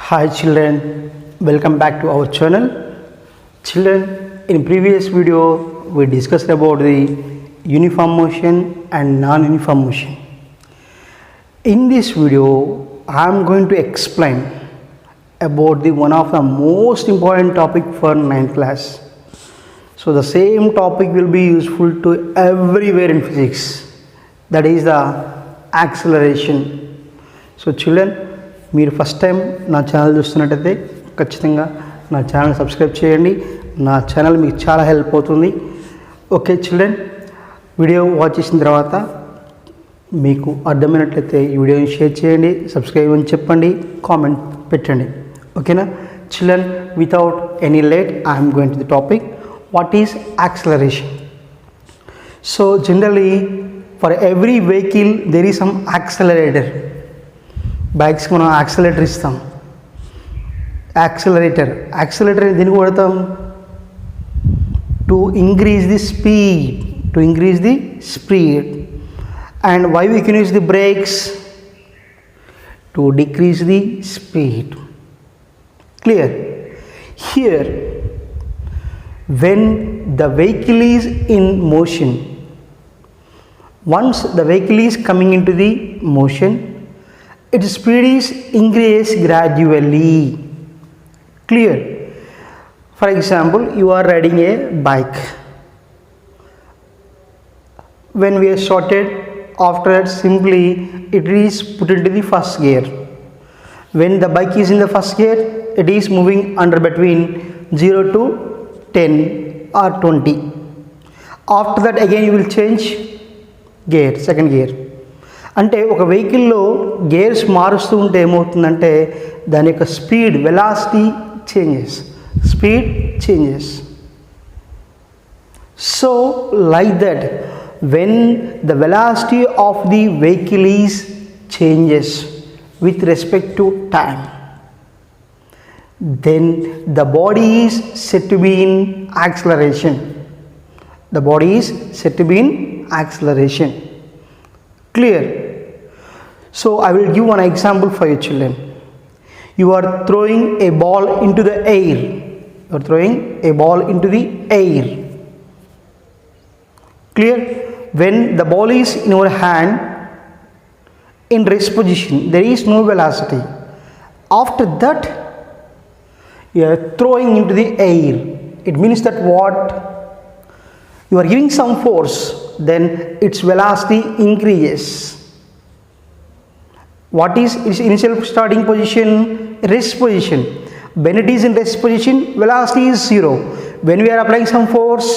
Hi children, welcome back to our channel. Children, in previous video we discussed about the uniform motion and non-uniform motion. In this video I am going to explain about the one of the most important topic for 9th class. So the same topic will be useful to everywhere in physics, that is the acceleration. So children, మీరు first time నా channel చూస్తున్నట్టయితే ఖచ్చితంగా నా channel subscribe చేయండి. నా channel మీకు చాలా help అవుతుంది. ఓకే చిల్డ్రన్, వీడియో వాచ్ చేసిన తర్వాత మీకు అర్థమైనట్లయితే ఈ వీడియోని షేర్ చేయండి, సబ్స్క్రైబ్ అని చెప్పండి, కామెంట్ పెట్టండి. ఓకేనా children, without any late I'm going to the topic. What is acceleration? So generally for every vehicle there is some accelerator. బైక్స్కి మనం యాక్సిలరేటర్ ఇస్తాం. యాక్సిలరేటర్ దేనికి వాడతాం? To increase the speed. And why we can use the brakes? To decrease the speed. Clear? Here when the vehicle is in motion, once the vehicle is coming into the motion, its speed is increased gradually. Clear? For example, you are riding a bike. When we are started, after that simply it is put into the first gear. When the bike is in the first gear, it is moving under between 0 to 10 or 20. After that again you will change gear, second gear. అంటే ఒక వెహికల్లో gears మారుస్తూ ఉంటే ఏమవుతుందంటే దాని యొక్క speed, velocity changes. So like that when the velocity of the vehicle is changes with respect to time, then the body is said to be in acceleration. Clear? So I will give one example for you children. You are throwing a ball into the air. Clear? When the ball is in your hand in rest position, there is no velocity. After that you are throwing into the air. It means that what? You are giving some force, then its velocity increases. What is its initial starting position? Rest position. When it is in rest position, velocity is 0. When we are applying some force,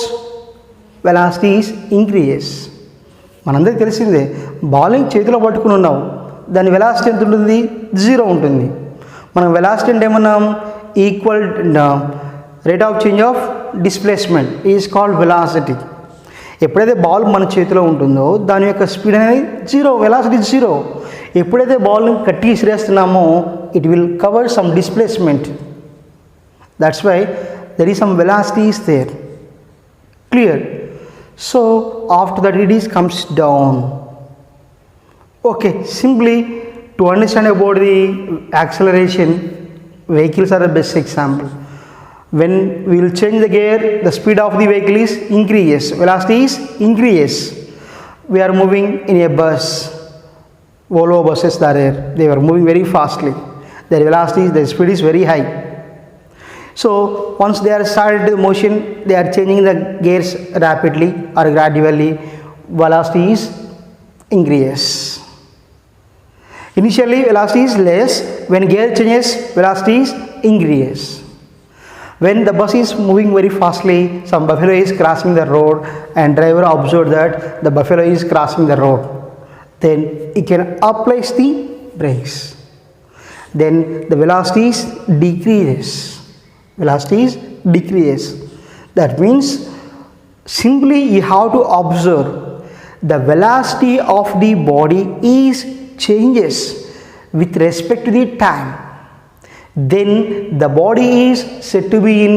velocity is increases. మనందరికీ తెలిసిందే, bowling చేతిలో పట్టుకుని ఉన్నావు, దాని velocity ఎంత ఉంటుంది? 0 ఉంటుంది. మనం వెలాసిటీ అంటే ఏమన్నాం? Equal rate of change of displacement is called velocity. ఎప్పుడైతే బాల్ మన చేతిలో ఉంటుందో దాని యొక్క స్పీడ్ అనేది 0, వెలాసిటీ 0. ఎప్పుడైతే బాల్ని కట్టి విసిరేస్తున్నామో it will cover some displacement. That's why there is some velocity is there. Clear? So after that it is comes down. Okay, simply to understand about the acceleration, vehicles are the best example. When we will change the gear, the speed of the vehicle is increases, velocity is increases. We are moving in a bus, Volvo buses are there, they were moving very fastly, their velocity, their speed is very high. So once they are started the motion, they are changing the gears rapidly or gradually, velocity is increases. Initially velocity is less, when gear changes velocity is increases. When the bus is moving very fastly, some buffalo is crossing the road and driver observed that the buffalo is crossing the road, then he can apply the brakes. Then the velocity decreases. That means simply you have to observe the velocity of the body is changes with respect to the time. Then the body is said to be in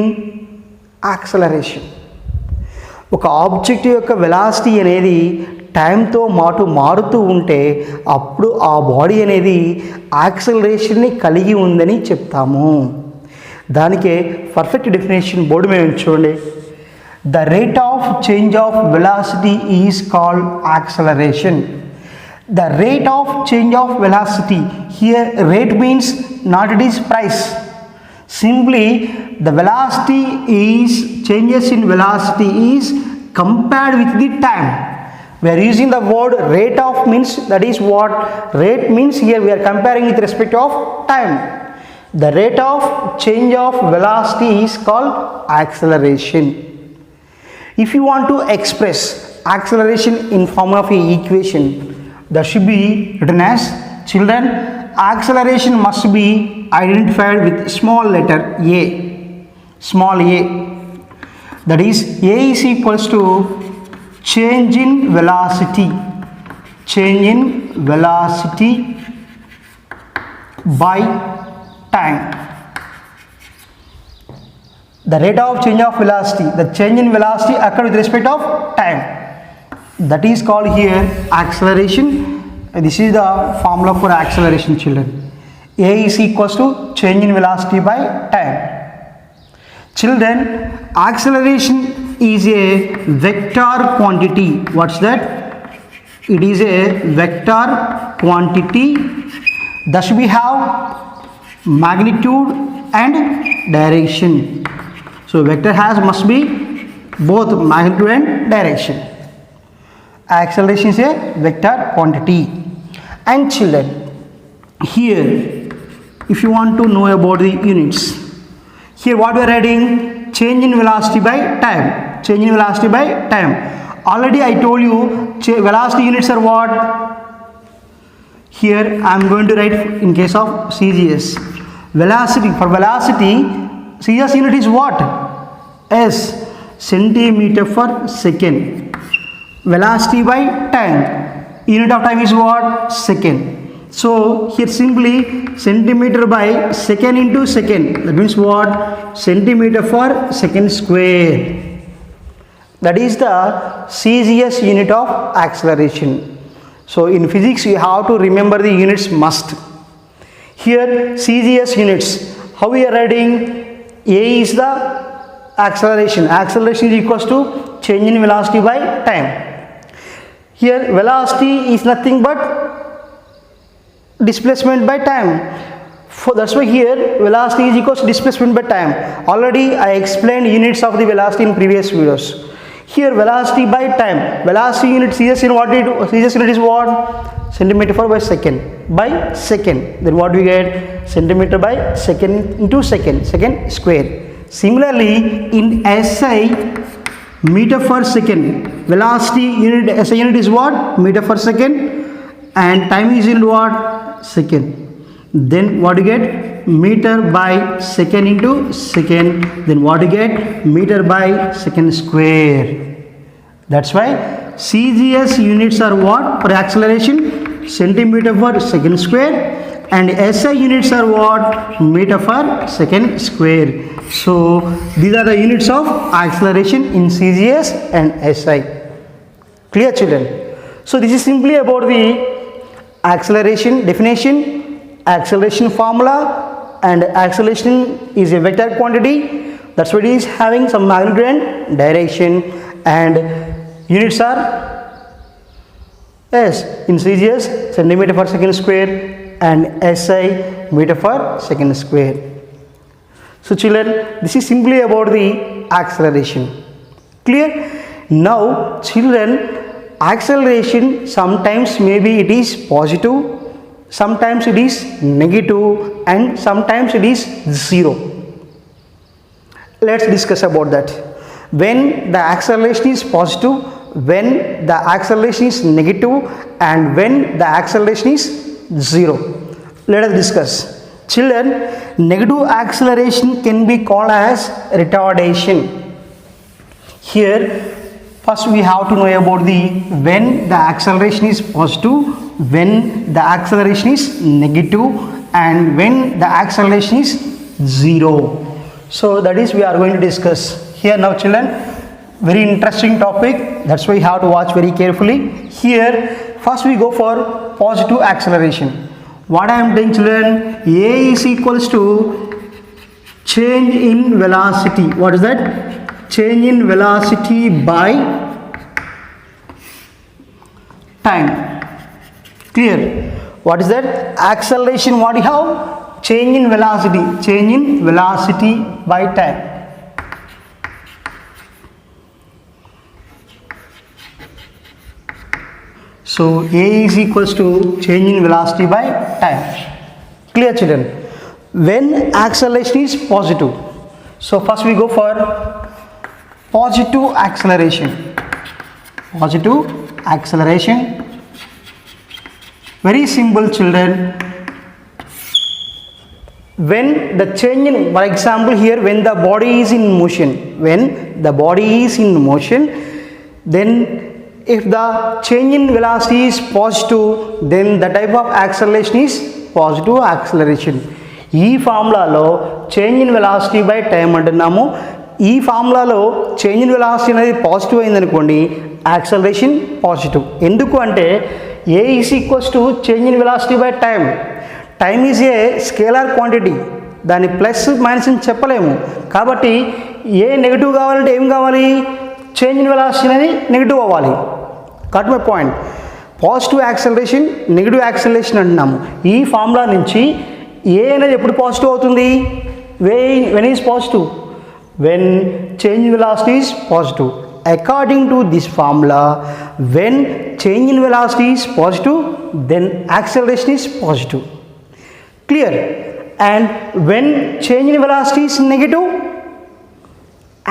acceleration. ఒక object యొక్క velocity అనేది టైంతో మారుతూ ఉంటే అప్పుడు ఆ body అనేది యాక్సలరేషన్ని కలిగి ఉందని చెప్తాము. దానికే పర్ఫెక్ట్ డెఫినేషన్ బోర్డు మీద చూడండి. The rate of change of velocity is called acceleration. The rate of change of velocity, here rate means not it is price, simply the velocity is changes in velocity is compared with the time. We are using the word rate of means that is what rate means. Here we are comparing with respect of time. The rate of change of velocity is called acceleration. If you want to express acceleration in form of a equation, that should be written as, children, acceleration must be identified with small letter a, small a. That is, a is equals to change in velocity, change in velocity by time. The rate of change of velocity, the change in velocity occur with respect of time. That is called here acceleration. This is the formula for acceleration, children. A is equals to change in velocity by time. Children, acceleration is a vector quantity. What's that? It is a vector quantity. Thus we have magnitude and direction. So vector must be both magnitude and direction. Acceleration is a vector quantity. And children, here if you want to know about the units, here what we are writing, change in velocity by time, change in velocity by time. Already I told you velocity units are what? Here I am going to write in case of CGS. Velocity, for velocity CGS unit is what? S, centimeter per second. Velocity by time, unit of time is what? Second. So here simply centimeter by second into second, that means what? Centimeter per second square. That is the CGS unit of acceleration. So in physics you have to remember the units must. Here CGS units, how we are writing? A is the acceleration, acceleration is equals to change in velocity by time. Here velocity is nothing but displacement by time. That's why here velocity is equals to displacement by time. Already I explained units of the velocity in previous videos. Here velocity by time, velocity unit CGS unit is what? Centimeter per by second by second. Then what we get? Centimeter by second into second, second square. Similarly in SI, meter per second, velocity unit, SI unit is what? Meter per second, and time is in what? Second. Then what you get? Meter by second into second. Then what you get? Meter by second square. That's why CGS units are what for acceleration? Centimeter per second square, and SI units are what? Meter per second square. So these are the units of acceleration in CGS and SI. Clear, children? So this is simply about the acceleration definition, acceleration formula, and acceleration is a vector quantity. That's what it is, having some magnitude and direction, and units are S in CGS centimeter per second square and SI meter per second square. So children, this is simply about the acceleration. Clear? Now children, acceleration sometimes maybe it is positive, sometimes it is negative, and sometimes it is zero. Let's discuss about that. When the acceleration is positive, when the acceleration is negative, and when the acceleration is zero. Let us discuss. Children, negative acceleration can be called as retardation. Here first we have to know about the when the acceleration is positive, when the acceleration is negative, and when the acceleration is zero. So that is we are going to discuss here. Now children, Very interesting topic. That's why you have to watch very carefully. Here, first we go for positive acceleration. What I am doing, children? A is equals to change in velocity. What is that? Change in velocity by time. Clear? What is that? Acceleration. What you have? Change in velocity. Change in velocity by time. So A is equals to change in velocity by time. Clear, children? When acceleration is positive. So first we go for positive acceleration. Positive acceleration. Very simple, children. When the change in, for example here, when the body is in motion, then if the change in velocity is positive, then the type of acceleration is positive acceleration. ఈ ఫార్ములాలో change in velocity by time అంటున్నాము. ఈ ఫార్ములాలో change in velocity అనేది positive అయిందనుకోండి, acceleration positive. ఎందుకు అంటే a is equals to change in velocity by time. Time is a scalar quantity, దాన్ని ప్లస్ మైనస్ అని చెప్పలేము. కాబట్టి ఏ నెగిటివ్ కావాలంటే ఏం కావాలి? చేంజ్ ఇన్ వెలాసిటీ అనేది నెగిటివ్ అవ్వాలి. Cut my point. Positive acceleration, negative acceleration అంటున్నాము. ఈ ఫార్ములా నుంచి ఏ అనేది ఎప్పుడు పాజిటివ్ అవుతుంది? When is positive, when change in velocity is positive. According to this formula, when change in velocity is positive, then acceleration is positive. Clear? And when change in velocity is negative,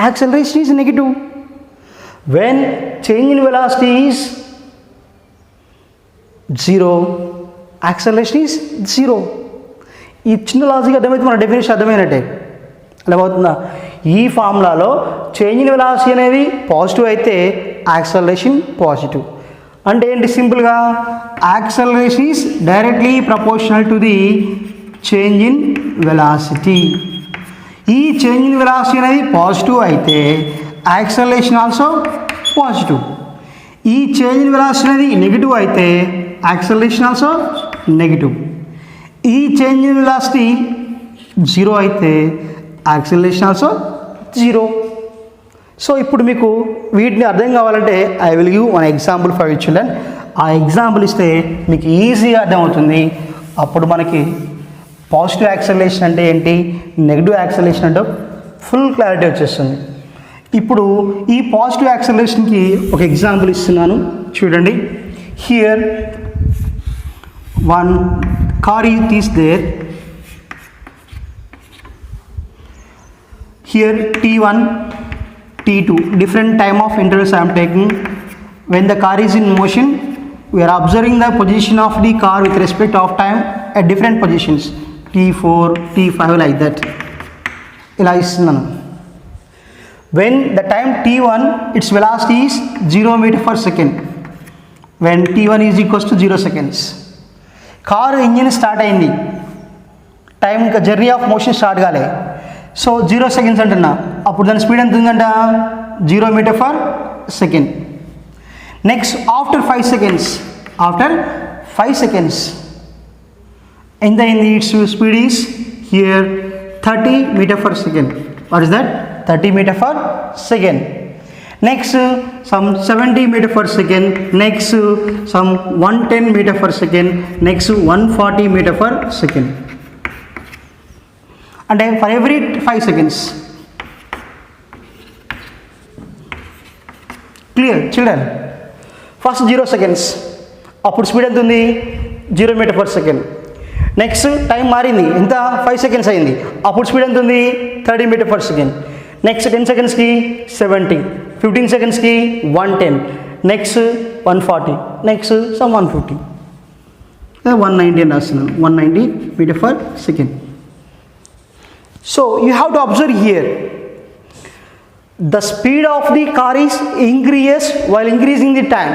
acceleration is negative. When change in velocity is 0, acceleration is 0. ఈ చిన్న logic అర్థమైతే మన definition అర్థమైనట్టే. అర్థమవుతుందా? ఈ ఫార్ములాలో change in velocity అనేది positive అయితే acceleration positive. అంటే ఏంటి? సింపుల్గా acceleration is directly proportional to the change in velocity. ఈ చేంజ్ ఇన్ వెలాసిటీ అనేది పాజిటివ్ అయితే యాక్సలరేషన్ ఆల్సో పాజిటివ్. ఈ చేంజ్ ఇన్ వెలాసిటీ అనేది నెగిటివ్ అయితే యాక్సలరేషన్ ఆల్సో నెగిటివ్. ఈ చేంజ్ ఇన్ వెలాసిటీ 0 అయితే యాక్సలరేషన్ ఆల్సో 0. సో ఇప్పుడు మీకు వీటిని అర్థం కావాలంటే I will give one example for you children. ఆ ఎగ్జాంపుల్ ఇస్తే మీకు ఈజీగా అర్థమవుతుంది. అప్పుడు మనకి పాజిటివ్ యాక్సలరేషన్ అంటే ఏంటి, నెగిటివ్ యాక్సలరేషన్ అంటే ఫుల్ క్లారిటీ వచ్చేస్తుంది. ఇప్పుడు ఈ పాజిటివ్ యాక్సలరేషన్కి ఒక ఎగ్జాంపుల్ ఇస్తున్నాను, చూడండి. Here one car is there. Here T1, T2, different time of intervals I am taking. When the car is in motion, we are observing the position of the car with respect of time at different positions, T4, T5, like that. ఇలా ఇస్తున్నాను. When the time T1, its velocity is 0 meter per second. When T1 is equals to 0 seconds. Car engine start అయింది, time ఇంకా journey of motion start కాలే. So 0 seconds అంటున్నా. అప్పుడు దాని speed ఎంత ఉందంట? 0 meter per second. Next after 5 seconds ఎంత అయింది? It's speed is here 30 meter per second. What is that? 30 meter per second. Next some 70 meter per second. Next some 110 meter per second. Next 140 meter per second. అంటే for every 5 seconds. Clear children? First 0 seconds, అప్పుడు speed ఎంత ఉంది? 0 meter per second. Next time మారింది, ఎంత? 5 seconds అయింది, అప్పుడు speed ఎంత ఉంది? 30 meter per second. Next 10 secondsకి 70, 15 secondsకి 110, next 140, next some 150, 190 అని రాస్తున్నాను. 190 meter per second. So you have to observe here, the speed of the car is increases while increasing the time.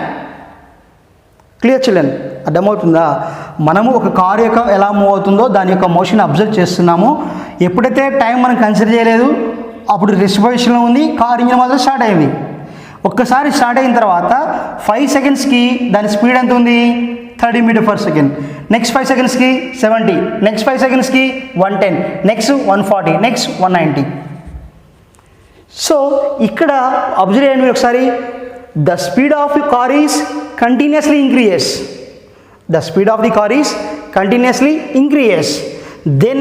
Clear children? అర్థమవుతుందా? మనము ఒక car యొక్క ఎలా move అవుతుందో దాని యొక్క మోషన్ అబ్జర్వ్ చేస్తున్నాము. ఎప్పుడైతే టైం మనం కన్సిడర్ చేయలేదు, అప్పుడు రెస్ట్ పొజిషన్లో ఉంది, కార్ ఇంజిన్ మాత్రం స్టార్ట్ అయింది. ఒక్కసారి స్టార్ట్ అయిన తర్వాత 5 సెకండ్స్కి దాని స్పీడ్ ఎంత ఉంది, 30 మీటర్ పర్ సెకండ్. నెక్స్ట్ 5 సెకండ్స్కి 70, నెక్స్ట్ 5 సెకండ్స్కి 110, నెక్స్ట్ 140, నెక్స్ట్ 190. సో ఇక్కడ అబ్జర్వ్ చేయండి ఒకసారి, the speed of the car is continuously increases. The speed of the car is continuously increases, then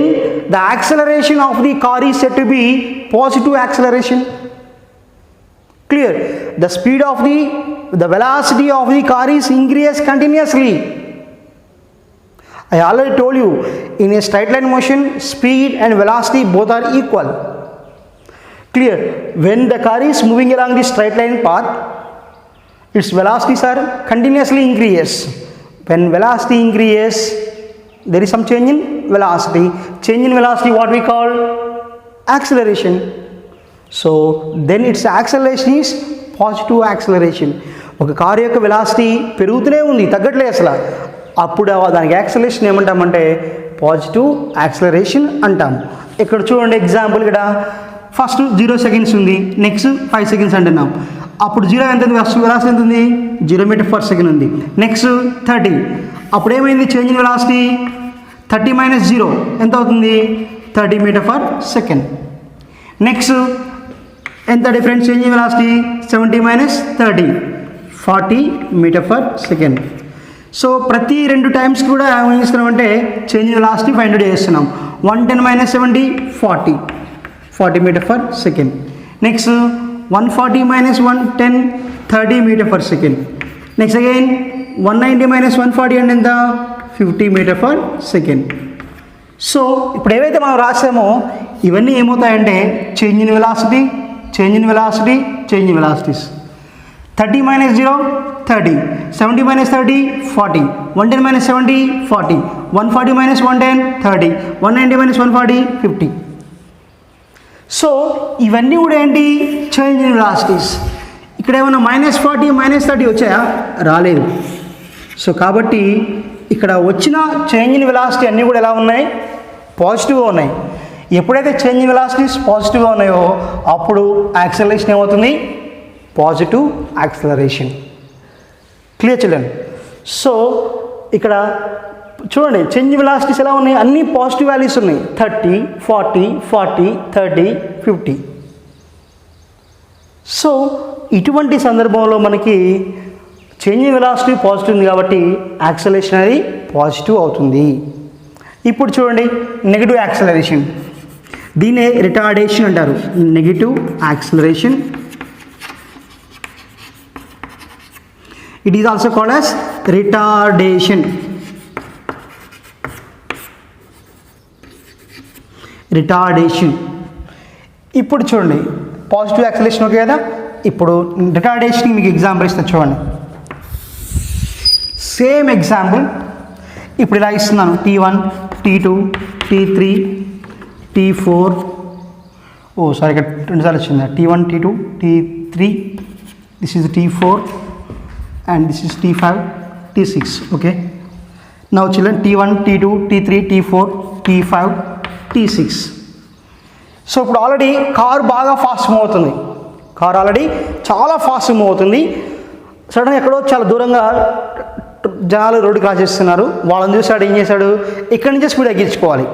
the acceleration of the car is said to be positive acceleration. Clear? The speed of the velocity of the car is increases continuously. I already told you, in a straight line motion speed and velocity both are equal. Clear? When the car is moving along the straight line path, its velocities are continuously increases. When velocity increases, there is some change in velocity. Change in velocity what we call acceleration. So then its acceleration is positive acceleration. ఒక car యొక్క velocity పెరుగుతూనే ఉంది, తగ్గట్లేదు అసలు, అప్పుడు దానికి acceleration ఏమంటామంటే positive acceleration అంటాం. ఇక్కడ చూడండి ఎగ్జాంపుల్, ఇక్కడ ఫస్ట్ 0 సెకండ్స్ ఉంది, నెక్స్ట్ 5 సెకండ్స్ అంటున్నాం. అప్పుడు 0 ఎంత ఉంది, ఫస్ట్ వెలాసిటీ ఎంత ఉంది, 0 మీటర్ పర్ సెకండ్ ఉంది. నెక్స్ట్ 30, అప్పుడు ఏమైంది, చేంజ్ ఇన్ వెలాసిటీ 30 - 0 ఎంత అవుతుంది, 30 మీటర్ పర్ సెకండ్. నెక్స్ట్ ఎంత difference, change in velocity 70 - 30, 40 meter per second. So ప్రతి 2 టైమ్స్ కూడా ఏం చేస్తున్నాం అంటే change in velocity find out చేస్తున్నాం. 110 - 70, 40 meter per second. Next 140 - 110, 30 meter per second. Next again 190 - 140 అంటే ఎంత, 50 మీటర్ పర్ సెకండ్. సో ఇప్పుడు ఏవైతే మనం రాసామో ఇవన్నీ ఏమవుతాయంటే change in velocity, change in velocity, change in velocities. 30 - 0, 30, 70 - 30, 40, 110 - 70, 40, 140 - 110, 30, 190 - 140, 50. So ఇవన్నీ కూడా ఏంటి, చేంజ్ ఇన్ వెలాసిటీస్. ఇక్కడ ఏమన్నా -40, -30 వచ్చాయా, రాలేదు. సో కాబట్టి ఇక్కడ వచ్చిన చేంజ్ ఇన్ వెలాసిటీ అన్నీ కూడా ఎలా ఉన్నాయి, పాజిటివ్గా ఉన్నాయి. ఎప్పుడైతే చేంజ్ ఇన్ వెలాసిటీస్ పాజిటివ్గా ఉన్నాయో అప్పుడు యాక్సలరేషన్ ఏమవుతుంది, positive acceleration. Clear children? So ఇక్కడ చూడండి చేంజ్ ఇన్ వెలాసిటీస్ ఎలా ఉన్నాయి, అన్నీ పాజిటివ్ వాల్యూస్ ఉన్నాయి, 30, 40, 40, 30, 50. సో ఇటువంటి సందర్భంలో మనకి చేంజ్ ఇన్ వెలాసిటీ పాజిటివ్ ఉంది కాబట్టి యాక్సలరేషన్ అనేది పాజిటివ్ అవుతుంది. ఇప్పుడు చూడండి నెగిటివ్ యాక్సలరేషన్, దీన్నే రిటార్డేషన్ అంటారు. Negative acceleration, it is also called as retardation. Retardation. ఇప్పుడు చూడండి పాజిటివ్ యాక్సలరేషన్ ఓకే కదా, ఇప్పుడు రిటార్డేషన్ మీకు ఎగ్జాంపుల్ ఇస్తా చూడండి. సేమ్ ఎగ్జాంపుల్ ఇప్పుడు ఇలా ఇస్తున్నాను, T1, T2, T3, T4, sorry ఇక్కడ 2 సార్లు వచ్చింది, T1, T2, T3, this is T4 and this is T5, T6. Okay, now children T1, T2, T3, T4, T5, T6. So ఇప్పుడు ఆల్రెడీ కారు బాగా ఫాస్ట్ మూవ్ అవుతుంది, car already చాలా fast move అవుతుంది. సడన్గా ఎక్కడో చాలా దూరంగా జనాలు రోడ్డు క్రాస్ చేస్తున్నారు, వాళ్ళని చూసాడు, ఏం చేశాడు, ఇక్కడి నుంచే స్పీడ్ ఎక్కించుకోవాలి.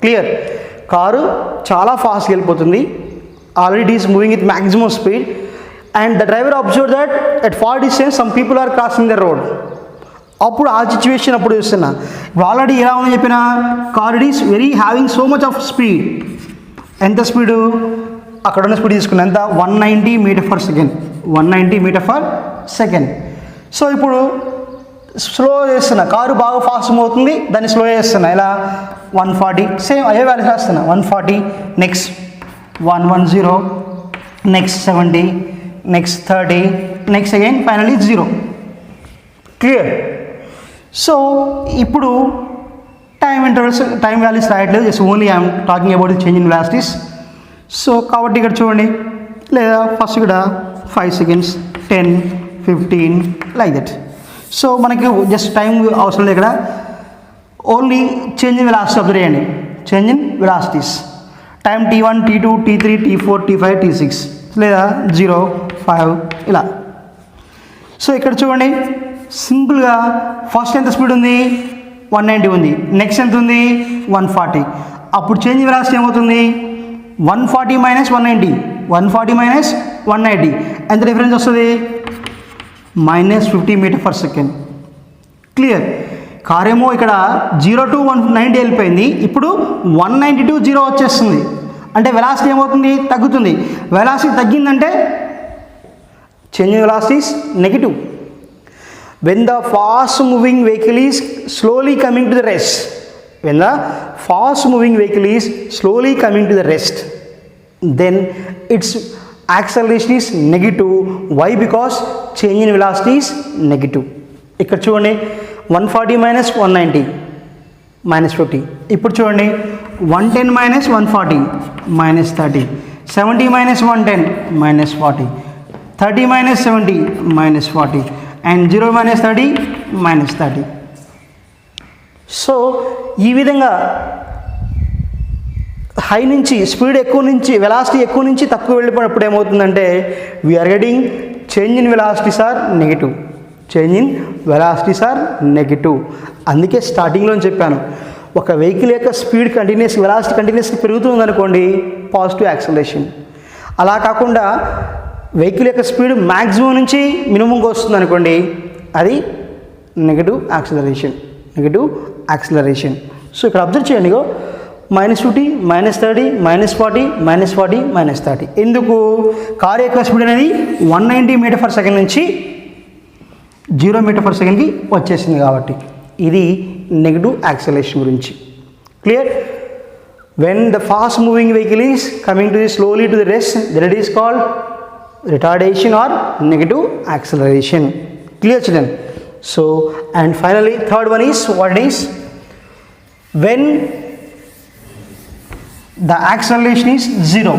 క్లియర్? కారు చాలా ఫాస్ట్గా వెళ్ళిపోతుంది, already it is moving with maximum speed and the driver observe that at far distance some people are crossing the road. అప్పుడు ఆ సిచ్యువేషన్ అప్పుడు చూస్తున్నా, ఇప్పుడు ఆల్రెడీ ఎలా ఉందని చెప్పిన car it is very having so much of speed. ఎంత speed, అక్కడ ఉన్న స్పీడ్ తీసుకున్నా ఎంత, 190 meter per second, 190 meter per second. So ఇప్పుడు స్లో చేస్తున్నా, కారు బాగా ఫాస్ట్ మూవ్ అవుతుంది, దాన్ని స్లో చేస్తున్నా, ఇలా 140, సేమ్ అదే వాల్యూ చేస్తున్నా, 140, next 110, next 70, next 30, next again finally 0. Clear? So ఇప్పుడు టైం ఇంటర్వల్స్, టైం వాల్యూస్ రాయట్లేదు, just only I'm talking about the change in velocities. So కాబట్టి ఇక్కడ చూడండి, లేదా ఫస్ట్ ఇక్కడ 5 సెకండ్స్, 10, 15 లైక్ దట్. సో మనకి జస్ట్ టైం అవసరం లేదు, ఇక్కడ only change in velocity observe చేయండి, change in velocities. Time T1, T2, T3, T4, T5, T6 లేదా 0, 5 ఇలా. సో ఇక్కడ చూడండి సింపుల్గా ఫస్ట్ ఎంత స్పీడ్ ఉంది 190 ఉంది, నెక్స్ట్ ఎంత ఉంది 140. అప్పుడు చేంజ్ వెలాసిటీ ఏమవుతుంది 140 మైనస్ 190, 140 మైనస్ 190 ఎంత డిఫరెన్స్ వస్తుంది -50 meter per second. Clear. Car ఏమో ఇక్కడ 0 to 190 వెళ్ళిపోయింది, ఇప్పుడు 190 to 0 వచ్చేస్తుంది. అంటే వెలాసిటీ ఏమవుతుంది తగ్గుతుంది. వెలాసిటీ తగ్గిందంటే change in velocity is negative. when the fast moving vehicle is slowly coming to the rest, when the fast moving vehicle is slowly coming to the rest, then its acceleration is negative. Why? Because change in velocity is negative. ఇక్కడ చూడండి 140 minus 190 -50. ఇప్పుడు చూడండి 110 minus 140 -30, 70 minus 110 -40, 30 minus 70 -40 and 0 minus 30 minus 30. So ఈ విధంగా high నుంచి speed ఎక్కువ నుంచి velocity ఎక్కువ నుంచి తక్కువ వెళ్ళిపోయినప్పుడు ఏమవుతుందంటే we are getting change in velocities are negative. Change in velocities are negative. అందుకే స్టార్టింగ్లో చెప్పాను, ఒక వెహికల్ యొక్క స్పీడ్ కంటిన్యూస్ వెలాసిటీ కంటిన్యూస్గా పెరుగుతుంది అనుకోండి పాజిటివ్ యాక్సలరేషన్. అలా కాకుండా వెహికల్ యొక్క స్పీడ్ మ్యాక్సిమం నుంచి మినిమంగా వస్తుంది అనుకోండి అది negative acceleration. Negative acceleration. So ఇక్కడ అబ్జర్వ్ చేయండి, -50 -30 -40 -40 -30. ఎందుకు? కార్ యొక్క స్పీడ్ అనేది 190 మీటర్ పర్ సెకండ్ నుంచి 0 మీటర్ పర్ సెకండ్కి వచ్చేసింది కాబట్టి. ఇది నెగటివ్ యాక్సిలరేషన్ గురించి. Clear? when the fast moving vehicle is coming to the slowly to the rest, then it is called retardation or negative acceleration. Clear children? So and finally third one is what is when the acceleration is 0.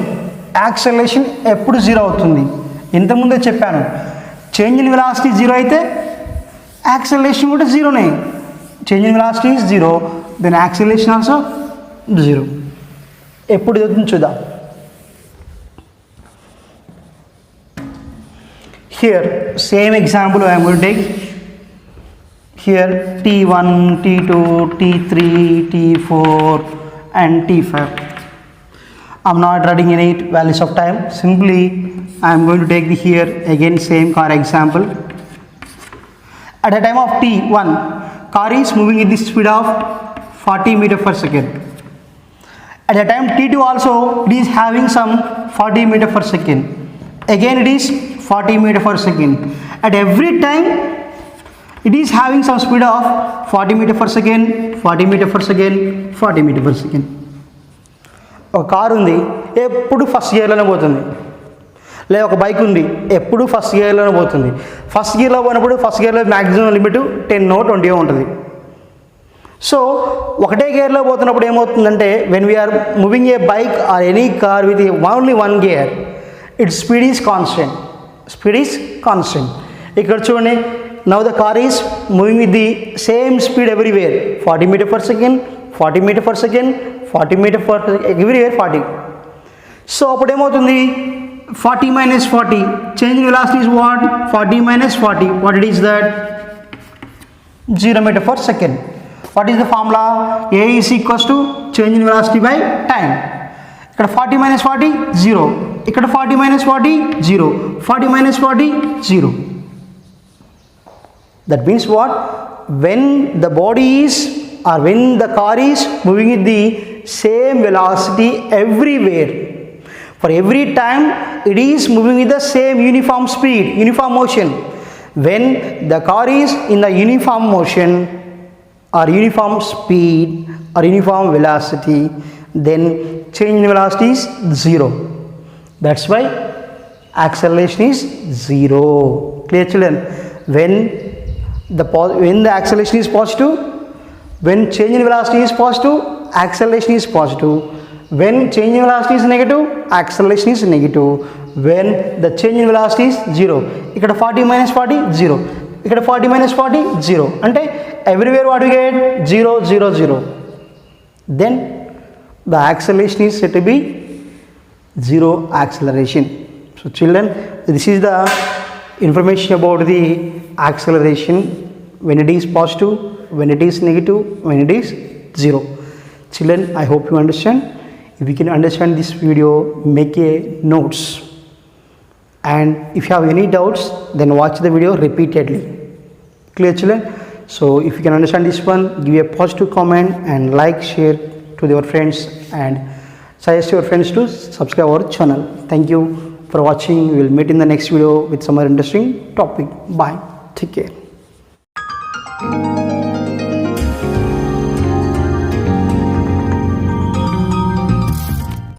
acceleration ఎప్పుడు 0 అవుతుంది? ఇంతకుముందే చెప్పాను, change in velocity 0 అయితే acceleration కూడా 0నే. Change in velocity is 0, then acceleration also 0. ఎప్పుడు జరుగుతుంది చూద్దాం. Here same example I am going to take. Here T1, T2, T3, T4 and T5. I am not writing any values of time. Simply I am going to take the here again same car example. At the time of T1, car is moving at the speed of 40 meter per second. At the time T2 also it is having some 40 meter per second. Again it is 40 meter per second. At every time it is having some speed of 40 meter per second, 40 meter per second, 40 meter per second. ఒక car ఉంది ఎప్పుడు first గేర్లోనే పోతుంది, లేదా ఒక bike ఉంది ఎప్పుడు first గేర్లోనే పోతుంది. First గేర్లో పోయినప్పుడు ఫస్ట్ గేర్లో మ్యాక్సిమం లిమిట్ 10 20 ఉంటుంది. సో ఒకటే గేర్లో పోతున్నప్పుడు ఏమవుతుందంటే when we are moving a bike or any car with only one gear, its speed is constant. Speed is constant. ఇక్కడ చూడండి, now the car is moving with the same speed everywhere, 40 meter per second, 40 meter per second, 40 meter per everywhere 40. So అప్పుడు ఏమవుతుంది 40 minus 40, change in velocity is what? 40 minus 40, what it is that? 0 meter per second. What is the formula? A is equals to change in velocity by time. ఇక్కడ 40 minus 40 0, ఇక్కడ 40 minus 40 0, 40 minus 40 0. That means what? When the body is or when the car is moving with the same velocity everywhere, for every time it is moving with the same uniform speed, uniform motion. When the car is in the uniform motion or uniform speed or uniform velocity, then change in velocity is 0. That's why acceleration is 0. Clear children? When the acceleration is positive, when change in velocity is positive, acceleration is positive. When change in velocity is negative, acceleration is negative. When the change in velocity is 0, ఇక్కడ 40 minus 40 0, ఇక్కడ 40 minus 40 0, అంటే everywhere what we get 0 0 0. Then the acceleration is said to be 0 acceleration. So So children, this is the information about the acceleration, when it is positive, when it is negative, when it is zero. Children, I hope you understand. If you can understand this video, make a notes. And if you have any doubts, then watch the video repeatedly. Clear, children? So if you can understand this one, give a positive comment and like, share to your friends, and suggest your friends to subscribe our channel. Thank you for watching. We will meet in the next video with some more interesting topic. Bye. Take care.